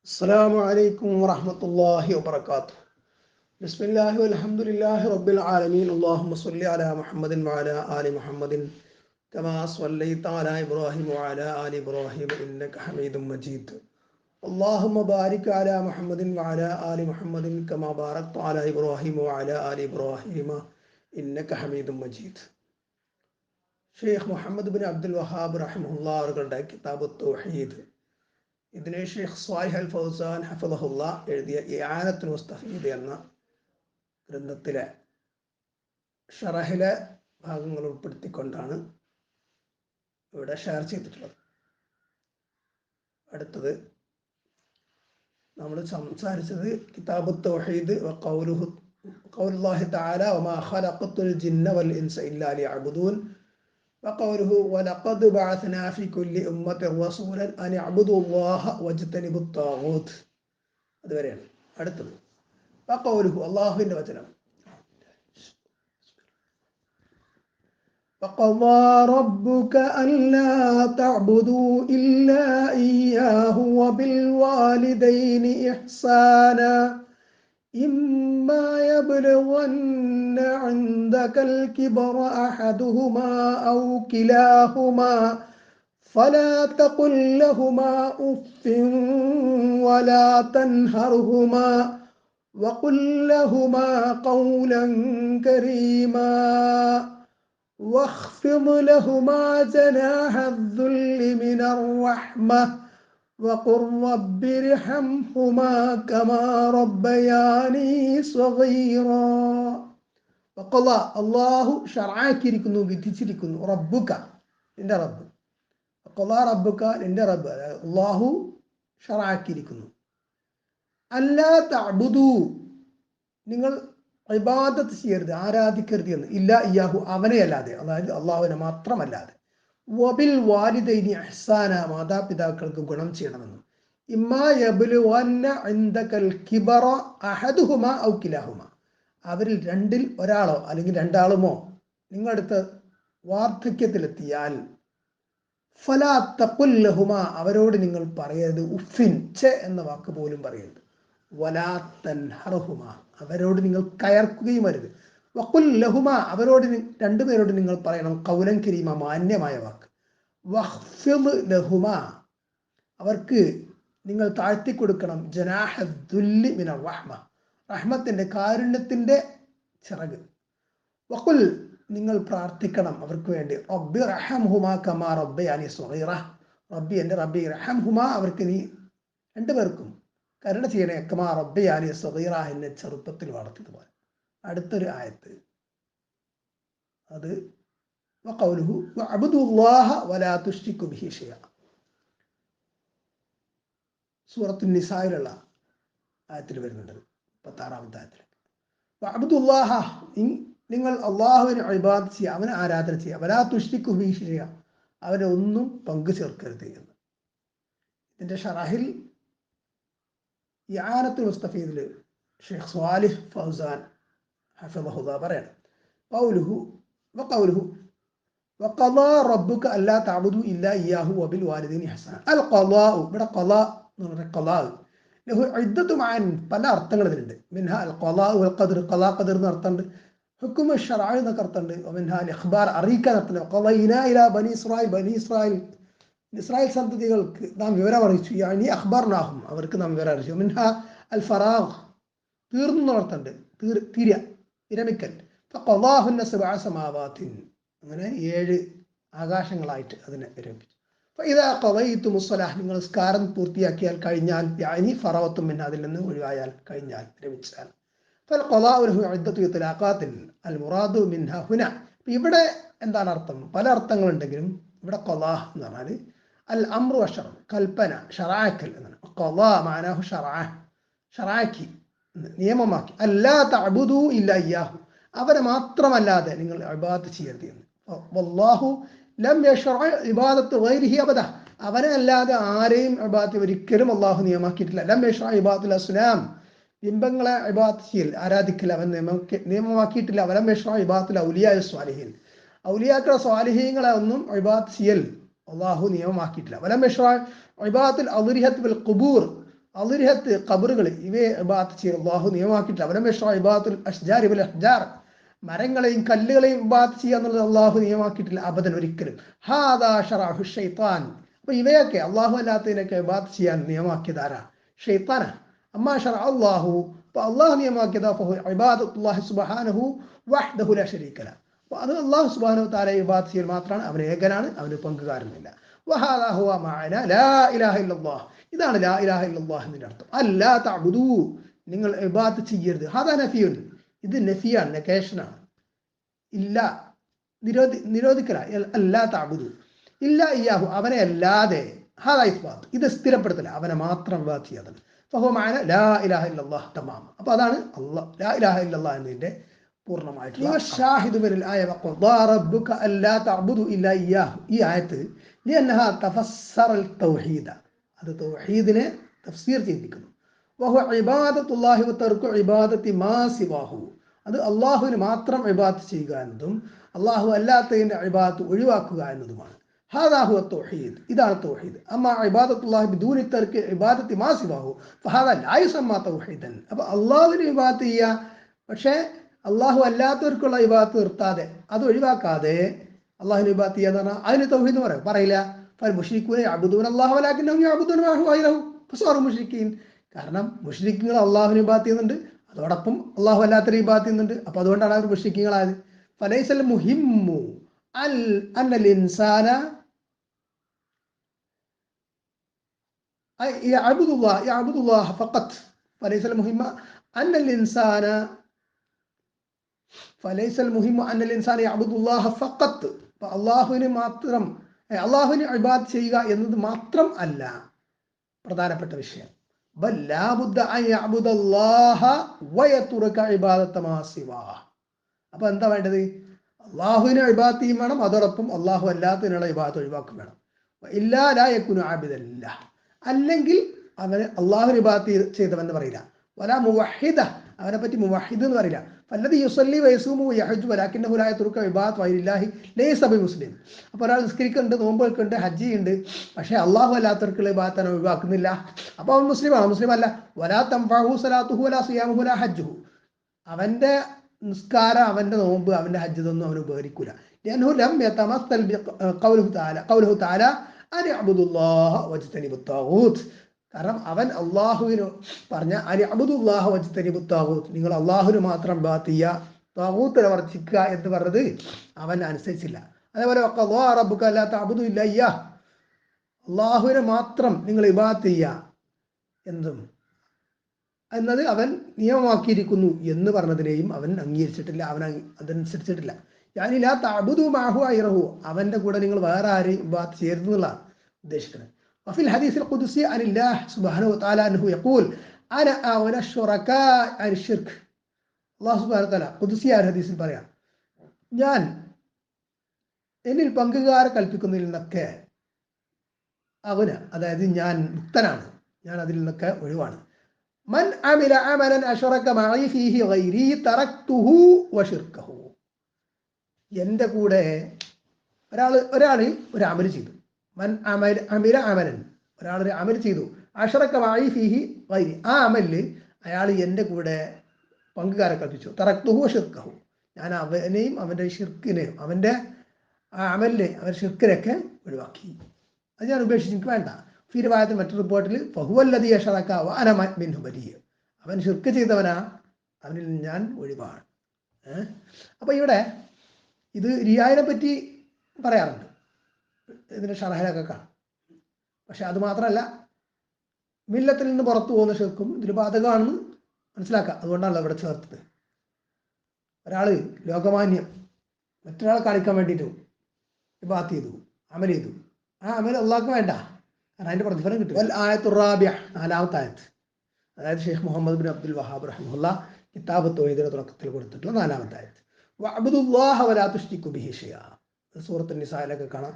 السلام عليكم ورحمة الله وبركاته. بسم الله والحمد لله رب العالمين. اللهم صل على محمد وعلى آل محمد كما صليت على إبراهيم وعلى آل إبراهيم إنك حميد مجيد. اللهم بارك على محمد وعلى آل محمد كما باركت على إبراهيم وعلى آل إبراهيم إنك حميد مجيد. Sheikh Muhammad bin Abdul Wahab റഹിമഹുല്ലാ അവരുടെ കിതാബ് തൗഹീദ്, ഇതിനെ ഷെയ്ഖ് സ്വാലിഹ് അൽ ഫൗസാൻ ഹഫിളഹുല്ല എഴുതിയ ഇആനത്തുൽ മുസ്തഫീദ് എന്ന ഗ്രന്ഥത്തിലെ ഷറഹിലെ ഭാഗങ്ങൾ ഉൾപ്പെടുത്തിക്കൊണ്ടാണ് ഇവിടെ ഷെയർ ചെയ്തിട്ടുള്ളത്. അടുത്തത് നമ്മൾ സംസാരിച്ചത് കിതാബ് തൗഹീദ് ഖൗലുല്ലാഹി തആല വമാ ഖലഖത്തുൽ ജിന്ന വൽ ഇൻസ ഇല്ലാ ലിയഅ്ബുദൂൻ وقوله ولقد بعثنا في كل أمة رسولا أن اعبدوا الله واجتنبوا الطاغوت. അതുവരെയാണ്. അടുത്തത് وقوله അല്ലാഹുവിന്റെ വചനം وقضى ربك ألا تعبدوا إلا إياه وبالوالدين إحسانا إما يبلغن عندك الكبر أحدهما أو كلاهما فلا تقل لهما أف ولا تنهرهما وقل لهما قولا كريما واخفض لهما جناح الذل من الرحمة وقل رب ارحمهما كما ربياني صغيرا. وقضى അല്ലാഹു ശർആക്കിയിരിക്കുന്നു, വിധിച്ചിരിക്കുന്നു, റബ്ബുക നിന്റെ റബ്ബ്, വഖളാ റബ്ബുക നിന്റെ റബ്ബ് അല്ലാഹു ശർആക്കിയിരിക്കുന്നു, അല്ലാ തഅബുദു നിങ്ങൾ ഇബാദത്ത് ചെയ്യരുത്, ആരാധിക്കരുത് എന്ന്, ഇല്ല ഇയ്യാഹു അവനെ അല്ലാതെ, അതായത് അല്ലാഹുവിനെ മാത്രമല്ലാതെ, വബിൽ വാലിദൈനി ഇഹ്സാന മാതാപിതാക്കൾക്ക് ഗുണം ചെയ്യണമെന്നും, ഇമ്മാ യബ്ലുവന്ന ഇൻദകൽ കിബറ അഹദുഹുമാ ഔ കിലാഹുമാ അവരിൽ രണ്ടിൽ ഒരാളോ അല്ലെങ്കിൽ രണ്ടാളുമോ നിങ്ങളടുത്ത് വാർദ്ധക്യത്തിലെത്തിയാൽ ഫലാ തഖുൽ ലഹുമാ അവരോട് നിങ്ങൾ പറയരുത് ഉഫിൻ ഛെ എന്ന വാക്ക് പോലും പറയരുത്, വലാ തൻഹർഹുമാ അവരോട് നിങ്ങൾ കയർക്കുകയും അരുത്, വഖുൽ ലഹുമാ അവരോട് രണ്ടുപേരോട് നിങ്ങൾ പറയണം ഖൗലൻ കരീമ മാന്യമായ വാക്ക്, വഖ്ഫിദ് ലഹുമാ അവർക്ക് നിങ്ങൾ താഴ്ത്തി കൊടുക്കണം ജനാഹ ദുല്ലി മിനർ റഹ്മ റഹ്മത്തിന്റെ കാരുണ്യത്തിന്റെ ചിറക്, വഖുൽ നിങ്ങൾ പ്രാർത്ഥിക്കണം അവർക്ക് വേണ്ടി റബ്ബി റഹംഹുമാ കമാ റബ്ബയാനി സ്വഗീറ റബ്ബി എൻ്റെ റബ്ബി റഹംഹുമാ അവർക്ക് നീ രണ്ടുപേർക്കും കരുണ ചെയ്യണേ കമാ റബ്ബയാനി സ്വഗീറ എന്നെ ചെറുപ്പത്തിൽ വളർത്തിയതുപോലെ. അടുത്തൊരു ആയത്ത് അത് വഖൗലുഹു വഅബ്ദുല്ലാഹ വലാ തുശ്രികു ബിഹി ശൈഅ സൂറത്തുൻ നിസായിലുള്ള ആയത്തിൽ വരുന്നുണ്ട്, 16-ാമത്തെ ആയത്തിൽ വഅബ്ദുല്ലാഹ നിങ്ങൾ അല്ലാഹുവിനെ ഇബാദത്ത് ചെയ്യുക, അവനെ ആരാധന ചെയ്യുക, വലാ തുശ്രികു ബിഹി ശൈഅ അവനെ ഒന്നും പങ്കു ചേർക്കരുത് എന്ന്. ഇതിന്റെ ഷറഹിൽ ഇആനത്തുൽ മുസ്തഫീദിൽ ഷെയ്ഖ് സ്വാലിഹ് ഫൗസാൻ ഹഫിളഹുല്ലാ പറയാണ് വഖൗലുഹു വഖളാ റബ്ബുക അല്ലാ തഅബുദു ഇല്ലാ ഇയ്യാഹു വബിൽ വാലിദൈനി ഇഹ്സാന. അൽ ഖളാഉ ഇവിടെ ഖളാ എന്ന് പറഞ്ഞാൽ ഖളാ ലഹു ഇദ്ദത്തു മഅൻ പല അർത്ഥങ്ങൾ ഇതിലുണ്ട്. മിൻഹാ അൽ ഖളാഉ വൽ ഖദർ ഖളാ ഖദർ എന്ന അർത്ഥമുണ്ട്, ഹുക്മു ശർഈ എന്ന അർത്ഥമുണ്ട്, വമിൻഹാ അൽ ഇഖ്ബാർ അറിയിക്കാൻ അർത്ഥമുണ്ട്. ഖളൈനാ ഇലാ ബനി ഇസ്രായേൽ സന്തതികൾക്ക് നാം വിവരം അറിയിച്ചു, യാനി അഖ്ബർനാഹും അവർക്ക് നാം വിവരം അറിയിച്ചു. മിൻഹാ അൽ ഫറാഗ് തീർന്നു അർത്ഥമുണ്ട്, വിരമിക്കൽ. ഫഖളാഹുന്ന സബ്അ സമാവാതിൻ അങ്ങനെ 7 ആകാശങ്ങളായിട്ട് അതിനെ വിരമിപ്പിച്ചു. ഫഇദാ ഖളൈതുമുസ്സലാഹ് നിങ്ങൾ നിസ്കാരം പൂർത്തിയാക്കിയാൽ കഴിഞ്ഞാൽ, യാനി ഫറവത്തും മിൻഹാ അതിൽ നിന്ന് ഒഴിവായാൽ കഴിഞ്ഞാൽ വിരമിച്ചാൽ. ഫൽഖളാഉ ലഹു ഇദ്ദത്തു ഇത്ലാഖാത്തിൻ അൽ മുറാദു മിൻഹാ ഹുന. ഇവിടെ എന്താണ് അർത്ഥം? പല അർത്ഥങ്ങളുണ്ടെങ്കിലും ഇവിടെ ഖളാ എന്ന് പറഞ്ഞാൽ അൽ അംറു വശർ കൽപ്പന ഷറാക്കൽ എന്നാണ്. ഖളാ മഅനാഹു ഷറാക്കി നിയമമാക്കി, അല്ലാ തഅബുദു ഇല്ലാ ഇയ്യാഹു അവനെ മാത്രമല്ലാതെ നിങ്ങൾ ഇബാദത്ത് ചെയ്യരുത് എന്ന്. വല്ലാഹു ലം യശ്റഅ ഇബാദത്തു ഗൈരിഹി അബദ അവനെ അല്ലാതെ ആരെയും ഇബാദത്ത് ഒരിക്കലും അല്ലാഹു നിയമമാക്കിയിട്ടില്ല. ലം യശ്റഅ ഇബാദത്തുൽ അസ്നാം ബിംബങ്ങളെ ഇബാദത്ത് ചെയ്യൽ ആരാധിക്കൽ അവൻ നിയമമാക്കിയിട്ടില്ല. വലം യശ്റഅ ഇബാദത്തുൽ ഔലിയാ സ്വാലിഹീൻ ഔലിയാക്കളെ സ്വാലിഹീങ്ങളെ ഒന്നും ഇബാദത്ത് ചെയ്യൽ അല്ലാഹു നിയമമാക്കിയിട്ടില്ല. വലം യശ്റഅ ഇബാദത്തുൽ അദ്രിഹത്ത് വൽ ഖുബൂർ അളിർഹത്ത് ഖബറുകൾ ഇവയെ ഇബാദത്ത് ചെയ്യാൻ അല്ലാഹു നിയമമാക്കിയിട്ടില്ല. അവലം യശ്റഅ ഇബാദത്തുൽ അഷ്ജാരി വൽ അഹ്ജാർ, മരങ്ങളെയും കല്ലുകളെയും ഇബാദത്ത് ചെയ്യുക എന്നുള്ളത് അള്ളാഹു നിയമമാക്കിയിട്ടില്ല അബദൻ ഒരിക്കലും. ഹാദാ ശറഅഹു ശൈത്താൻ. അപ്പൊ ഇവയൊക്കെ അള്ളാഹു അല്ലാത്തതിനൊക്കെ ഇബാദത്ത് ചെയ്യാൻ നിയമമാക്കിയതാരാ? ഷൈത്താനാ. അമ്മാ ശറഅ അല്ലാഹു, അപ്പൊ അള്ളാഹു നിയമമാക്കിയതാ ഫഹു ഇബാദത്തുല്ലാഹി സുബ്ഹാനഹു വഹ്ദഹു ലാ ശരീക ലഹു. അപ്പൊ അത് അള്ളാഹു സുബ്ഹാനഹു തആല ഇബാദത്ത് ചെയ്യൽ മാത്രമാണ്. അവൻ ഏകനാണ്, അവന് പങ്കുകാരനില്ല. വഹാദാ ഹുവ മഅന ലാ ഇലാഹ ഇല്ലല്ലാഹ്. ഇതാണ് ലാ ഇലാഹ ഇല്ലല്ലാഹ് എന്നതിന്റെ അർത്ഥം. അല്ലാ തഅബുദൂ, നിങ്ങൾ ഇബാദത്ത് ചെയ്യരുത്. ഹാദാ നഫിയുൻ, ഇത് നഫിയാണ്, നെഗേഷനാണ്. ഇല്ല, നിരോധിക്കല. അല്ലാ തഅബുദു ഇല്ല ഇയ്യാഹു, അവനെ അല്ലാതെ. ഹാദാ ഇസ്ബാത്ത്, ഇത് സ്ഥിരപ്പെടുത്തല, അവനെ മാത്രം ഇബാദത്ത് ചെയ്യാതെ. ഫഹുവ മഅന ലാ ഇലാഹ ഇല്ലല്ലാഹ് തമാം. അപ്പൊ അതാണ് അല്ലാഹ് ലാ ഇലാഹ ഇല്ലല്ലാഹ് എന്നതിന്റെ പൂർണ്ണമായിട്ടുള്ള ഷാഹിദു മിനൽ ആയ വഖദാ റബ്ബുക അല്ലാ തഅബുദു ഇല്ലാ ഇയ്യാഹു. ഈ ആയത്ത് ലിഅന്നഹാ തഫസ്സറൽ തൗഹീദ, അത് തൗഹീദിനെ തഫ്സീർ ചെയ്തിരിക്കുന്നു. വഹുവ ഇബാദത്തുല്ലാഹി വതർകു ഇബാദത്തി മാ സിവാഹു, അത് അള്ളാഹുവിന് മാത്രം ഇബാദത്ത് ചെയ്യുക എന്നതും അള്ളാഹു അല്ലാത്തതിന്റെ ഇബാദത്ത് ഒഴിവാക്കുക എന്നതുമാണ്. ഹാദാ ഹുവ തൗഹീദ്, ഇതാണ് തൗഹീദ്. അമ്മാ ഇബാദത്തുല്ലാഹി ബിദൂനി തർകി ഇബാദത്തി മാ സിവാഹു ഫഹാദാ ലാ യുസമ്മാ തൗഹീദൻ. അപ്പൊ അള്ളാഹുവിന് ഇബാദത്ത് ചെയ്യുക, പക്ഷേ അള്ളാഹു അല്ലാത്തവർക്കുള്ള ഇബാദത്ത് നിർത്താതെ, അത് ഒഴിവാക്കാതെ അള്ളാഹുവിന് ഇബാദത്ത് ചെയ്യുക എന്ന് പറഞ്ഞാൽ അതിന് തൗഹീദ് പറയില്ല. മുശ്രിക്കൂന യഅ്ബുദൂന അല്ലാഹ വലാകിന്നഹും യഅ്ബുദൂന മാ ഹുവ ഗൈറഹു ഫസറു മുശ്രിക്കീൻ. കാരണം മുശ്രിക്കുകൾ അള്ളാഹുവിന് ഇബാദത്ത് ചെയ്യുന്നുണ്ട്, അതോടൊപ്പം അള്ളാഹു അല്ലാത്തവരെ ഇബാദത്ത് ചെയ്യുന്നുണ്ട്. അപ്പൊ അതുകൊണ്ടാണ് അവർ മുശ്രിക്കുകളായത്. ഫലൈസൽ മുഹിമ്മു അന്നൽ ഇൻസാന യഅ്ബുദുല്ലാഹ ഫഖത്ത്. ഫലൈസൽ മുഹിമ്മ അന്നൽ ഇൻസാന യഅ്ബുദുല്ലാഹ ഫഖത്ത്. അപ്പൊ അള്ളാഹുവിന് മാത്രം, അള്ളാഹുവിന് ഇബാദത്ത് ചെയ്യുക എന്നത് മാത്രം അല്ല പ്രധാനപ്പെട്ട വിഷയം. ബൽ ലാ ബുദ്ദ അൻ യഅ്ബുദല്ലാഹ വയതുറക ഇബാദത മാ സിവാഹ്. അപ്പൊ എന്താ വേണ്ടത്? അള്ളാഹുവിനെ ഇബാദത്ത് ചെയ്യും വേണം, അതോടൊപ്പം അള്ളാഹു അല്ലാത്തതിനുള്ള ഇബാദത്ത് ഒഴിവാക്കും വേണം. ഇല്ലാ ലാ യകുനു ആബിദൻ ലില്ലാഹ്, അല്ലെങ്കിൽ അവന് അള്ളാഹുവിനെ ഇബാദത്ത് ചെയ്തവെന്ന് പറയില്ല. വലാ മുവഹിദ, അവനെ പറ്റി മുവഹിദ് എന്ന് പറയില്ല. ഫല്ലദി യുസല്ലി വയസൂമു വയഹജ്ജു വലാകിന്നഹു ലാ യത്റുക ഇബാദത ഗൈരില്ലാഹി ലൈസ ബിമുസ്ലിം. അപ്പോൾ ഒരാൾ നിസ്കരിക്കുന്നുണ്ട്, നോമ്പ് വെക്കുന്നുണ്ട്, ഹജ്ജ് ചെയ്യുന്നുണ്ട്, പക്ഷേ അള്ളാഹു അല്ലാത്തവർക്കുള്ള ഇബാദത്ത് ഒഴിവാക്കുന്നില്ല. അപ്പോൾ അവൻ മുസ്ലിമാണ്? മുസ്ലിം അല്ല. വലാ തൻഫഉഹു സലാത്തുഹു വലാ സിയാമുഹു വലാ ഹജ്ജുഹു, അവന്റെ നിസ്കാരം, അവന്റെ നോമ്പ്, അവന്റെ ഹജ്ജ് ഇതൊന്നും അവന് ഉപകരിക്കൂല. ലഅന്നഹു ലം യതമസ്സൽ ഖൗലുഹു തആല അൻ അഅ്ബുദുല്ലാഹ വജ്തനിബുത് താഗൂത്ത്. കാരണം അവൻ അള്ളാഹുവിന് പറഞ്ഞ അലി അബ്ദുല്ലാഹ വജ്തനിബു താഗൂത്ത്, നിങ്ങൾ അള്ളാഹുവിന് മാത്രം ഇബാദത്ത് ചെയ്യുക, താഗൂത്തിനെ വർജിക്കുക എന്ന് പറഞ്ഞത് അവൻ അനുസരിച്ചില്ല. അതേപോലെ വഖദാ റബ്ബുക അല്ലാ തഅ്ബുദു ഇല്ലാ ഇയ്യാഹ്, അള്ളാഹുവിനെ മാത്രം നിങ്ങൾ ഇബാദത്ത് ചെയ്യുക എന്നത് അവൻ നിയമമാക്കിയിരിക്കുന്നു എന്ന് പറഞ്ഞതിനെയും അവൻ അംഗീകരിച്ചിട്ടില്ല, അവൻ അതനുസരിച്ചിട്ടില്ല. യാനി ലാ തഅ്ബുദു മഅഹു ഗൈറഹു, അവന്റെ കൂടെ നിങ്ങൾ വേറെ ആരെയും ഇബാദത്ത് ചെയ്യരുത് എന്നുള്ളതാണ് ഉദ്ദേശിക്കുന്നത്. وفي الحديث القدسي عن الله سبحانه وتعالى أنه يقول أنا أغنى الشركاء عن الشرك. الله سبحانه وتعالى ഖുദ്സി ആയ ഹദീസിൽ പറയാം, ഞാൻ എന്നിൽ പങ്കുകാരെ കൽപ്പിക്കുന്നതിൽ നിന്നൊക്കെ അവന്, അതായത് ഞാൻ മുക്തനാണ്, ഞാൻ അതിൽ നിന്നൊക്കെ ഒഴിവാണ്. മൻ അമില അമലൻ അശ്റക മഅി ഫീഹി ഗൈരി തറക്തുഹു വശിർകഹു. എൻ്റെ കൂടെ ഒരാൾ ഒരു അമൽ ചെയ്തു, മൻ അമില അമലൻ, ഒരാളൊരു അമൽ ചെയ്തു, അശ്റക മഅി ഫീഹി ഗൈരി, ആ അമലിൽ അയാൾ എൻ്റെ കൂടെ പങ്കുകാരെ കൽപ്പിച്ചു, തറക്തുഹു വശിർകഹു, ഞാൻ അവനെയും അവൻ്റെ ഷിർക്കിനെയും അവൻ്റെ ആ അമലിനെ അവൻ്റെ ഷിർക്കിനെയൊക്കെ ഒഴിവാക്കി, അത് ഞാൻ ഉപേക്ഷിച്ച്, എനിക്ക് വേണ്ട. ഫിർവായത്തിൽ മറ്റൊരു റിപ്പോർട്ടിൽ ഫഹുവല്ലദീ അശ്റക വഅന മിൻഹു ബരീ, അവൻ ഷിർക്ക് ചെയ്തവനാ, അവനിൽ ഞാൻ ഒഴിവാണ്. അപ്പോൾ ഇവിടെ ഇത് റിയായിനെ പറ്റി പറയാറുണ്ട്, ഇതിൻ്റെ ഷറഹിലൊക്കെ കാണാം. പക്ഷെ അത് മാത്രമല്ല, മില്ലത്തിൽ നിന്ന് പുറത്തു പോകുന്ന ഷിർക്കും ഇതിൽ ബാധകമാണെന്ന് മനസ്സിലാക്കുക. അതുകൊണ്ടാണല്ലോ ഇവിടെ ചേർത്തത്. ഒരാൾ ലോകമാന്യം മറ്റൊരാളെ കാണിക്കാൻ വേണ്ടിയിട്ട് ഇബാദത്ത് ചെയ്തു, അമൽ ചെയ്തു, ആ അമൽ അള്ളാഹ്ക്ക് വേണ്ട, കാരണം അതിൻ്റെ പ്രതിഫലം കിട്ടും. ആയത്തുർ റാബിഅ, നാലാമത്തെ ആയത്ത്, അതായത് ഷെയ്ഖ് മുഹമ്മദ് ബിൻ അബ്ദുൽ വഹാബ് റഹിമഹുല്ലാഹ് കിതാബ് തൗഹീദിന്റെ തുടക്കത്തിൽ കൊടുത്തിട്ടുള്ള നാലാമത്തെ ആയത്ത്. വഅബ്ദുല്ലാഹ വലാ തുശ്രികു ബിഹി ഷൈഅ, സൂറത്തുൻ നിസായിലൊക്കെ കാണാം.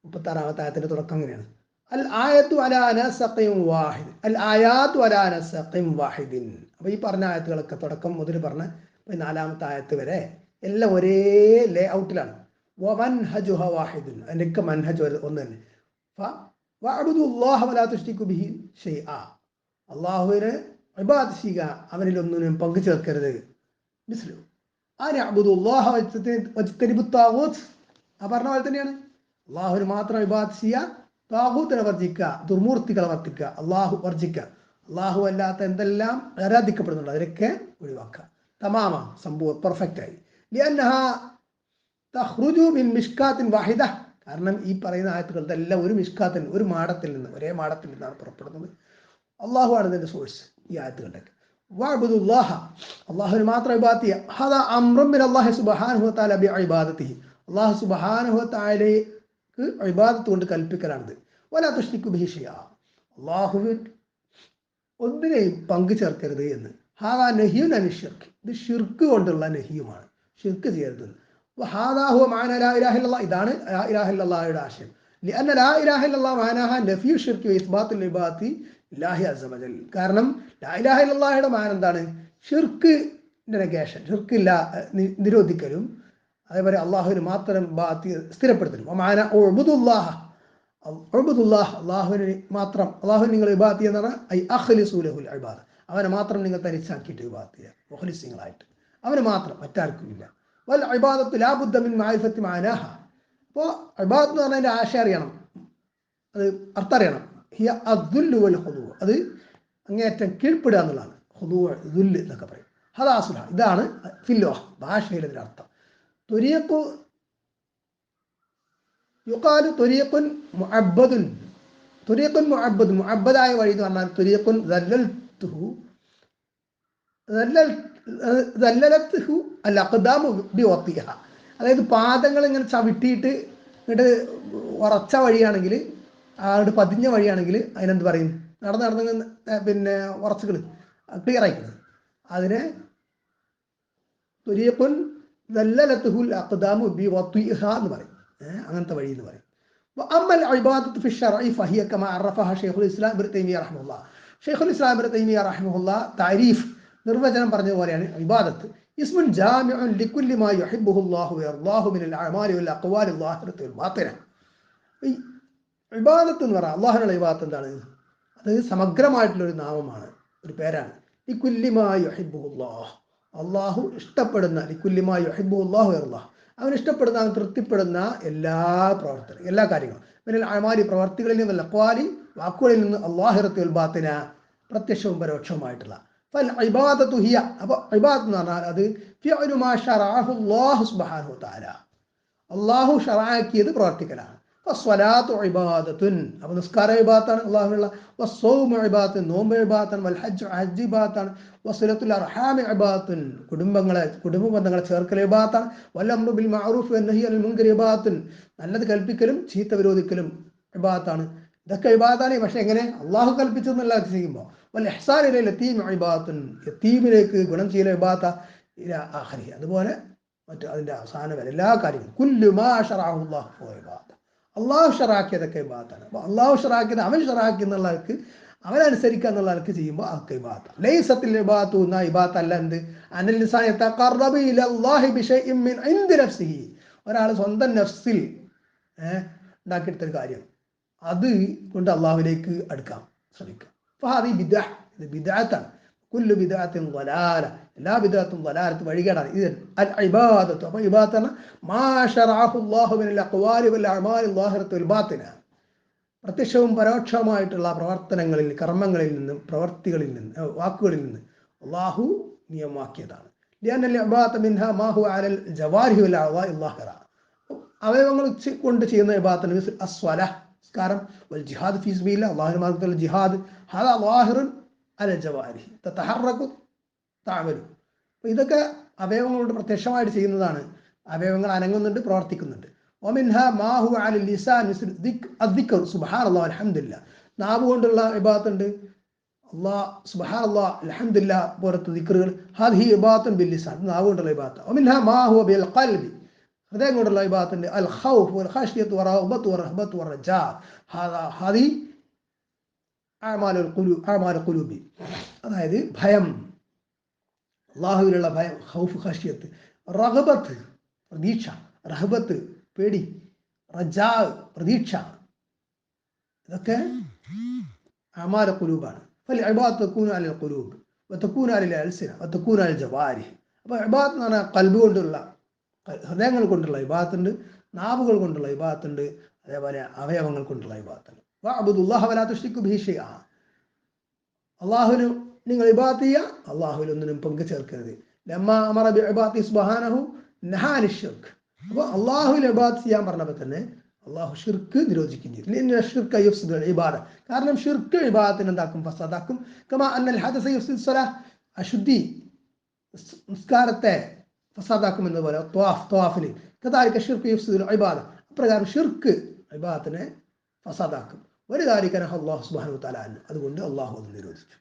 36-ാമത്തെ ആയത്തിന്റെ തുടക്കം അങ്ങനെയാണ്. അൽ ആയത്തു അലാ നസഖിൻ വാഹിദ്, അൽ ആയാത്തു അലാ നസഖിൻ വാഹിദിൻ. അപ്പോൾ ഈ പറഞ്ഞ ആയത്തുകളൊക്കെ തുടക്കം മുതൽ പറഞ്ഞ 4-ാമത്തെ ആയത്ത് വരെ എല്ലാം ഒരേ ലേ ഔട്ടിലാണ്. വമൻഹജുഹ വാഹിദുൻ, അതിൻ്റെയൊക്കെ മൻഹജ് ഒന്ന് തന്നെ. വഅബ്ദുല്ലാഹ വലാ തുശ്രികു ബിഹി ഷൈഅ, അള്ളാഹുവിനെ ഇബാദത്ത് ചെയ്യുക, അവനിലൊന്നിനും പങ്കു ചേർക്കരുത്. മനസ്സിലാവും? ആ പറഞ്ഞ പോലെ തന്നെയാണ്. അള്ളാഹുവിന് മാത്രം ഇബാദത്ത് ചെയ്യുക, താഗൂത്തിനെ വർജിക്കുക, ദുർമൂർത്തികളെ വർത്തിക്കുക, അള്ളാഹു വർജിക്കുക. അള്ളാഹു അല്ലാത്ത എന്തെല്ലാം ആരാധിക്കപ്പെടുന്നുണ്ട് അതിനൊക്കെ ഒഴിവാക്കുക. തമാമ സംഭവം പെർഫെക്റ്റായി. കാരണം ഈ പറയുന്ന ആയത്തുകൾ ഇതെല്ലാം ഒരു മിഷ്കാത്തിൽ, ഒരു മാടത്തിൽ നിന്ന്, ഒരേ മാടത്തിൽ നിന്നാണ് പുറപ്പെടുന്നത്. അള്ളാഹു ആണ് ഇതിന്റെ സോഴ്സ്. ഈ ആയത്തുകളുടെയൊക്കെ അള്ളാഹുവിന് മാത്രം ഇബാദത്ത് ചെയ്യുക. അള്ളാഹു സുബ്ഹാനഹു വ തആലയ്ക്ക് ഇബാദത്ത് കൊണ്ട് കൽപ്പിക്കലാണിത്. വലാ തുശ്രികു ബിഹി ഷൈഅ, അള്ളാഹുവിൽ ഒന്നിനെയും പങ്കു ചേർക്കരുത് എന്ന്. ഹാദാ നഹിയുൻ അനി ശിർക്ക്, ഇത് ഷിർക്ക് കൊണ്ടുള്ള നഹിയുമാണ്, ഷിർക്ക് ചെയ്യരുത്. ഹാദാ ഹുവ മഅന ലാ ഇലാഹ ഇല്ലല്ലാഹ്, ഇതാണ് ലാ ഇലാഹ ഇല്ലല്ലാഹയുടെ ആശയം. ലിഅന്ന ലാ ഇലാഹ ഇല്ലല്ലാഹ് മഅനാഹ നഫ്യു ശിർക്ക് വ ഇസ്ബാത്തുൽ ഇബാദത്തി ലില്ലാഹി അസ്സ വജൽ. കാരണം ലാ ഇലാഹ ഇല്ലല്ലാഹയുടെ മാന എന്താണ്? ഷിർക്കിന്റെ നെഗേഷൻ, ഷിർക്കില്ല നിരോധിക്കലും, അതേപോലെ അള്ളാഹുവിന് മാത്രം സ്ഥിരപ്പെടുത്തലും. മാന ഉഅ്ബുദുല്ലാഹ, അള്ളാഹുവിന് മാത്രം, അള്ളാഹുവിന് നിങ്ങൾ ഇബാദത്ത് ചെയ്യുന്ന പറഞ്ഞാൽ ഐ അഖ്ലിസു ലഹുൽ ഇബാദ, അവനെ മാത്രം നിങ്ങൾ തനിച്ചാക്കിയിട്ട് ഇബാദത്ത് ചെയ്യുക, മുഖ്ലിസീങ്ങളായിട്ട്, അവന് മാത്രം, മറ്റാർക്കും ഇല്ല. വൽ ഇബാദത്തു ലാ ബുദ്ദ മിൻ മഅരിഫത്തി മഅനാഹ. അപ്പോൾ ഇബാദത്ത് എന്ന് പറഞ്ഞാൽ അതിൻ്റെ ആശയം അറിയണം, അത് അർത്ഥം അറിയണം. ഹിയ അദ്ദുല്ലു വൽ ഖുദൂ, അത് അങ്ങേയറ്റം കീഴ്പ്പെടുക എന്നുള്ളതാണ്. ഖുദൂ, ദുല്ല് എന്നൊക്കെ പറയും. ഹദാസുല, ഇതാണ് ഫില്ലോഹ, ഭാഷയിൽ ഇതിൻ്റെ അർത്ഥം. ത്വരീഖു യുഖാലു ത്വരീഖുൻ മുഅബ്ബദുൻ, ത്വരീഖുൻ മുഅബ്ബദ്, മുഅബ്ബദായ വഴി എന്ന് പറഞ്ഞാൽ ത്വരീഖുൻ ദല്ലൽതുഹു അൽ അഖ്ദാമു ബിവത്തിഹ, അതായത് പാദങ്ങൾ ഇങ്ങനെ ചവിട്ടിയിട്ട് ഇങ്ങോട്ട് ഉറച്ച വഴിയാണെങ്കിൽ, അങ്ങോട്ട് പതിഞ്ഞ വഴിയാണെങ്കിൽ അതിനെന്ത് പറയും? നടന്ന് പിന്നെ ഉറച്ചുകൾ ക്ലിയർ ആയിക്കുന്നത്, അതിനെ ത്വരീഖുൻ ദല്ലലതുഹുൽ അഖ്ദാമു ബിവത്തിഹ എന്ന് പറയും, അങ്ങനത്തെ വഴി എന്ന് പറയും. അമ്മൽ ഇബാദത്തു ഫി ശർഇ ഫഹിയ കമാ അറഫഹ ശൈഖുൽ ഇസ്ലാം ഇബ്നു തൈമിയ്യ റഹിമഹുല്ലാഹ്. ശൈഖുൽ ഇസ്ലാം ഇബ്നു തൈമിയ്യ റഹിമഹുല്ലാഹ് താരീഫ്, നിർവചനം പറഞ്ഞതുപോലെയാണ് ഇബാദത്ത് ഇസ്മുൻ ജാമിഉൻ ലികുല്ലി മാ യുഹിബ്ബുഹു അല്ലാഹു വയർദാഹു മിനൽ അഅമാലി വൽ അഖ്വാലി ളാഹിറത്തി വൽ ബാത്തിന. ഈ ഇബാദത്ത് എന്ന് പറഞ്ഞാൽ അല്ലാഹുവിനുള്ള ഇബാദത്ത് എന്താണ്? അത് സമഗ്രമായിട്ടുള്ളൊരു നാമമാണ്, ഒരു പേരാണ്. ലികുല്ലി മാ യുഹിബ്ബുഹു അല്ലാഹ്, അള്ളാഹു ഇഷ്ടപ്പെടുന്ന, ലികുല്ലി മാ യുഹിബ്ബുഹു അല്ലാഹു വയർദാഹു, അവൻ ഇഷ്ടപ്പെടുന്ന, അവൻ തൃപ്തിപ്പെടുന്ന എല്ലാ പ്രവർത്തനം, എല്ലാ കാര്യങ്ങളും, മിനൽ അഅമാലി പ്രവർത്തികളിൽ നിന്ന്, വൽ അഖ്വാലി വാക്കുകളിൽ നിന്ന്, അല്ലാഹിറത്തി വൽ ബാത്തിന പ്രത്യക്ഷവും പരോക്ഷവുമായിട്ടുള്ള. ഫൽ ഇബാദത്തു ഹിയ, അപ്പോൾ ഇബാദത്ത് എന്ന് പറഞ്ഞാൽ അത് ഫിഅലു മാ ശറഅഹു അല്ലാഹു സുബ്ഹാനഹു വ തആല, അള്ളാഹു ശറഅക്കിയത് പ്രവർത്തിക്കലാണ്. ഫസ്വലാത്തു ഇബാദത്തുൻ, അപ്പോൾ നിസ്കാരം ഇബാദത്താണ് അള്ളാഹുവിനുള്ള. വസ്സൗമു ഇബാദത്തുൻ, നോമ്പ് ഇബാദത്താണ്. വൽ ഹജ്ജ് ഇബാദത്താണ്. വസിലത്തുൽ അർഹാമി ഇബാദത്തുൻ, കുടുംബ ബന്ധങ്ങളെ ചേർക്കൽ ഇബാദത്താണ്. വൽ അംറു ബിൽ മഅറൂഫ് വന്നഹി അനിൽ മുൻകർ ഇബാദത്തുൻ, നല്ലത് കൽപ്പിക്കലും ചീത്ത വിരോധിക്കലും ഇബാദത്താണ്. ഇതൊക്കെ ഇബാദത്താണ്. പക്ഷെ എങ്ങനെ? അള്ളാഹു കൽപ്പിച്ചതെന്നല്ല ചെയ്യുമ്പോൾ. വൽ ഇഹ്സാൻ ഇലൽ യതീം ഇബാദത്തുൻ, യതീമിലേക്ക് ഗുണം ചെയ്യൽ ഇബാദത്ത് ഇലാ ആഖിരി, അതുപോലെ മറ്റു അതിൻ്റെ അവസാനം വരെ എല്ലാ കാര്യങ്ങളും. കുല്ലു മാ ശറഅഹു അല്ലാഹു ഫഹുവ ഇബാദത്ത്, അള്ളാഹു ഷറാക്കിയതൊക്കെ ഇബാദത്താണ്. അപ്പോൾ അള്ളാഹു ഷറാക്കിയത് അവൻ ഷറാക്കി എന്നുള്ള ആൾക്ക്, അവനനുസരിക്കുക എന്നുള്ള ആൾക്ക് ചെയ്യുമ്പോൾ അതൊക്കെ ഇബാദത്ത്. ലൈസത്തിൽ ഇബാദത്തു എന്ന ഇബാദത്ത് അല്ല എന്ത്? അനൽ ഇൻസാൻ യതഖറബു ഇലല്ലാഹി ബിശൈഇൻ മിൻ ഇൻദി നഫ്സിഹി, ഒരാൾ സ്വന്തം നഫ്സിൽ ഉണ്ടാക്കിയെടുത്തൊരു കാര്യം, അത് കൊണ്ട് അള്ളാഹുവിലേക്ക് അടുക്കാൻ ശ്രമിക്കുക. ഫഹാദി ബിദ്അഹ്, ഇത് ബിദ്അത്താണ്. കുല്ലു ബിദ്അത്തിൻ ളലാല, എല്ലാ ബിദ്അത്തും ളലാലത്ത്, വഴികേടാണ്. ഇത് അൽ ഇബാദത്ത്, അപ്പോൾ ഇബാദത്ത് ആണ് മാ ശറഅഹു അല്ലാഹു മിനൽ അഖ്വാലി വൽ അഅമാലി ളാഹിറത്തി വൽ ബാത്തിന, പ്രത്യക്ഷവും പരോക്ഷവുമായിട്ടുള്ള പ്രവർത്തനങ്ങളിൽ, കർമ്മങ്ങളിൽ നിന്ന്, പ്രവർത്തികളിൽ നിന്ന്, വാക്കുകളിൽ നിന്ന് അള്ളാഹു നിയമമാക്കിയതാണ്. ലിഅന്നൽ ഇബാദത്ത് മിൻഹാ മാ ഹുവ അലൽ ജവാരിഹി വൽ അഅ്വാഇ ളാഹിറ, അവയവങ്ങൾ കൊണ്ട് ചെയ്യുന്ന ഇബാദത്താണ്. അസ്വലാഹ്, നിസ്കാരം. വൽ ജിഹാദ് ഫീ സബീലില്ലാഹ്, അല്ലാഹുവിന്റെ മാർഗ്ഗത്തിൽ ജിഹാദ്. ഹദാ ളാഹിറുൻ അലൽ ജവാരിഹി തതഹറകു തഅമലു, അപ്പോൾ ഇതൊക്കെ അവയവങ്ങളോട് പ്രത്യക്ഷമായിട്ട് ചെയ്യുന്നതാണ്. അവയവങ്ങൾ അനങ്ങുന്നുണ്ട്, പ്രവർത്തിക്കുന്നുണ്ട്. വമിൻഹാ മാ ഹുവ അലൽ ലിസാൻ മിസ്ലു അദ്ദിക്ർ സുബ്ഹാനല്ലാഹ് വൽഹംദുലില്ലാഹ്, നാവ് കൊണ്ടുള്ള ഇബാദത്ത് ഉണ്ട്. അല്ലാഹ് സുബ്ഹാനല്ലാഹ് അൽഹംദുലില്ലാഹ് പോലത്തെ ദിക്റുകൾ, ഹാദിഹി ഇബാദത്തുൻ ബിൽ ലിസാൻ, നാവ് കൊണ്ടുള്ള ഇബാദത്ത്. വമിൻഹാ മാ ഹുവ ബിൽ ഖൽബി, ഹൃദയം കൊണ്ടുള്ള ഇബാദത്തുണ്ട്. അൽ ഖൗഫ് വൽ ഖശ്യത്തു വറഗ്ബത്തു വറഹബത്തു വറജാ, ഹാദി അഅമാലുൽ ഖുലൂബി, അതായത് ഭയം, അള്ളാഹുവിലുള്ള ഭയം, ഖൗഫ് ഖശ്യത്ത്, റഗ്ബത്ത് പ്രതീക്ഷ, റഹബത്ത് പേടി, റജാ പ്രതീക്ഷ, ഇതൊക്കെ അഅമാലുൽ ഖുലൂബാണ്. فالعبادة تكون على القلوب وتكون على الألسنة وتكون على الجوارح. അപ്പോൾ ഇബാദത്ത് എന്ന് പറഞ്ഞാൽ ഖൽബ് കൊണ്ടുള്ള, ഹൃദയങ്ങൾ കൊണ്ടുള്ള ഇബാദത്തുണ്ട്, നാവുകൾ കൊണ്ടുള്ള ഇബാദത്തുണ്ട്, അതേപോലെ അവയവങ്ങൾ കൊണ്ടുള്ള ഇബാദത്തുണ്ട്. വഅബ്ദുല്ലാഹ വലാ തുശ്രികു ബിഹി ഷൈഅ, അള്ളാഹുവിന് നിങ്ങൾ ഇബാദത്ത് ചെയ്യുക, അള്ളാഹുവിൽ ഒന്നിനും പങ്കു ചേർക്കരുത്. ലമ്മാ അമറ ബിഇബാദത്തി സുബ്ഹാനഹു നഹാ അനി ശിർക്ക്. അപ്പോൾ അള്ളാഹുവിൽ ഇബാദത്ത് ചെയ്യാൻ പറഞ്ഞപ്പോൾ തന്നെ അള്ളാഹു ഷിർക്ക് നിരോധിക്കുകയും ചെയ്തു. ഇബാദ, കാരണം ഷിർക്ക് ഇബാദത്തിന് എന്താക്കും? ഫസാദാക്കും. കമാ അന്നൽ ഹദസ യുഫ്സിദു സ്വലാഹ്, അശുദ്ധി നിസ്കാരത്തെ ഫസാദാക്കും എന്നതുപോലെ ത്വാഫിന് കദാലിക ഷിർക്ക് യുഫ്സിദുൽ ഇബാദ, അപ്രകാരം ഷിർക്ക് ഇബാദത്തിനെ ഫസാദാക്കും. ഒരു കാര്യക്കന അല്ലാഹു സുബ്ഹാനഹു വ തആല, അതുകൊണ്ട് അള്ളാഹു അത് നിരോധിച്ചു.